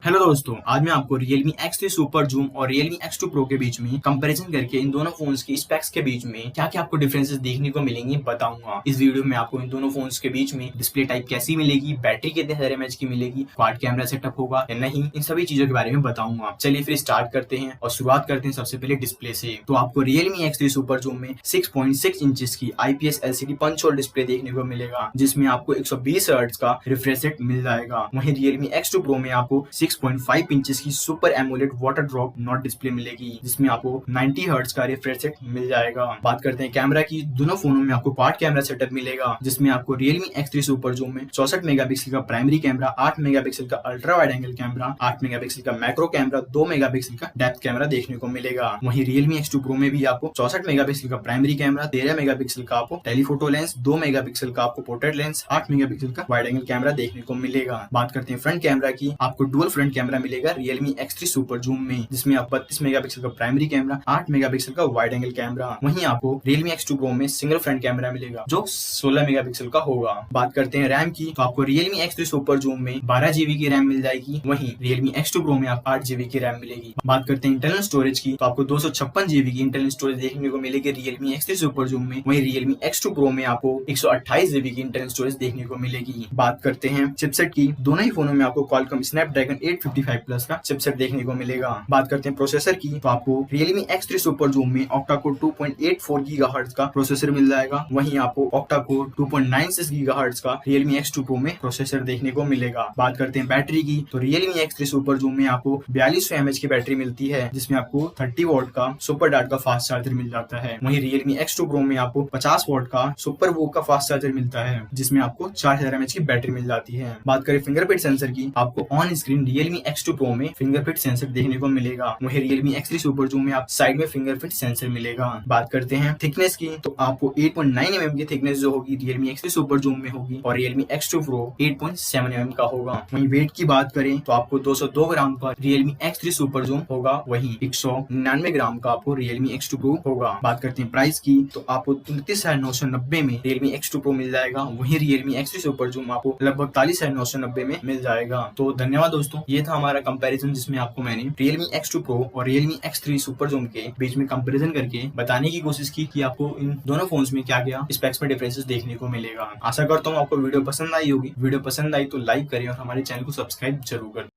Hello दोस्तों, आज मैं आपको Realme X3 सुपर जूम और Realme X2 Pro के बीच में कंपैरिजन करके इन दोनों फोन्स की स्पेक्स के बीच में क्या क्या आपको डिफरेंसेस देखने को मिलेंगे बताऊंगा। इस वीडियो में आपको इन दोनों फोन्स के बीच में डिस्प्ले टाइप कैसी मिलेगी, बैटरी कितने सारे एमएच की मिलेगी, क्वाड कैमरा सेटअप होगा या नहीं, इन सभी चीजों के बारे में बताऊंगा। चलिए फिर स्टार्ट करते हैं और शुरुआत करते हैं सबसे पहले डिस्प्ले से। तो आपको Realme X3 सुपर जूम में 6.6 इंचेस की IPS LCD punch hole display देखने को मिलेगा, जिसमें आपको 120 हर्ट्ज का रिफ्रेश रेट मिल जाएगा। वहीं Realme X2 Pro में आपको 6.5 इंचेस की super AMOLED water drop not display मिलेगी, जिसमें आपको 90 हर्ट्ज का रिफ्रेश रेट मिल जाएगा। बात करते हैं कैमरा की। दोनों फोनों में आपको क्वाड कैमरा सेटअप मिलेगा, जिसमें आपको Realme X3 सुपर जूम में 64 मेगापिक्सल का प्राइमरी कैमरा, 8 मेगापिक्सल का ultra wide angle camera, 8 megapixel का मैक्रो कैमरा, 2 मेगापिक्सल का डेप्थ कैमरा देखने को मिलेगा। वहीं Realme X2 Pro में भी आपको 64 मेगापिक्सल का प्राइमरी कैमरा, 13 मेगापिक्सल का आपको टेलीफोटो लेंस, 2 मेगापिक्सल का आपको पोर्ट्रेट लेंस, 8 मेगापिक्सल का वाइड एंगल कैमरा देखने को मिलेगा। बात करते हैं फ्रंट कैमरा की। आपको डुअल फ्रंट कैमरा मिलेगा Realme X3 सुपर जूम में, जिसमें आप 32 मेगापिक्सल का प्राइमरी कैमरा, 8 मेगापिक्सल का वाइड एंगल कैमरा। वहीं आपको Realme X2 Pro में सिंगल फ्रंट कैमरा मिलेगा जो 16 मेगापिक्सल का होगा। बात करते हैं रैम की। तो आपको Realme X3 सुपर जूम में 12 GB की रैम मिल जाएगी, वहीं Realme X2 Pro में आपको 8 GB की रैम मिलेगी। बात करते हैं इंटरनल स्टोरेज की। तो आपको 256 GB की इंटरनल स्टोरेज देखने को मिलेगी Realme X3 सुपर जूम में, वहीं Realme X2 Pro में आपको 128 GB की इंटरनल स्टोरेज देखने को मिलेगी। बात करते हैं चिपसेट की। दोनों ही फोनों में आपको Qualcomm Snapdragon 855 प्लस का चिपसेट देखने को मिलेगा। बात करते हैं प्रोसेसर की। तो आपको Realme X3 सुपर जूम में ऑक्टा-कोर 2.84 गीगाहर्ट्ज का प्रोसेसर मिल जाएगा, वहीं आपको ऑक्टा-कोर 2.96 गीगाहर्ट्ज का Realme X2 Pro में प्रोसेसर देखने को मिलेगा। बात करते हैं बैटरी की। तो Realme X3 सुपर जूम में आपको 4200 mAh की बैटरी मिलती है, जिसमें आपको 30 वॉट का सुपर डार्ट का फास्ट चार्जर मिल जाता है। वहीं Realme X2 Pro में आपको 50 वॉट का सुपर वोक का फास्ट चार्जर मिलता है, जिसमें आपको 4000 mAh की बैटरी मिल जाती है। बात करें फिंगरप्रिंट सेंसर की। आपको on screen Realme X2 Pro में फिंगरप्रिंट सेंसर देखने को मिलेगा, वहीं Realme X3 सुपर जूम में आप साइड में फिंगरप्रिंट सेंसर मिलेगा। बात करते हैं थिकनेस की। तो आपको 8.9 mm की थिकनेस जो होगी Realme X3 सुपर जूम में होगी और Realme X2 Pro 8.7 mm का होगा। वहीं वेट की बात करें तो आपको 202 ग्राम का Realme X3 सुपर जूम होगा, वहीं 199 ग्राम का आपको Realme X2 Pro होगा। बात करते हैं प्राइस की। तो आपको 29,990 में Realme X2 Pro मिल जाएगा, वहीं Realme X3 सुपर जूम आपको लगभग 43,990 में मिल जाएगा। तो धन्यवाद दोस्तों, ये था हमारा कंपैरिजन, जिसमें आपको मैंने Realme X2 Pro और Realme X3 सुपर जूम के बीच में कंपैरिजन करके बताने की कोशिश की कि आपको इन दोनों फोन्स में क्या क्या स्पेक्स में डिफरेंसेस देखने को मिलेगा। आशा करता हूँ आपको वीडियो पसंद आई होगी। वीडियो पसंद आई तो लाइक करें और हमारे चैनल को सब्सक्राइब जरूर करें।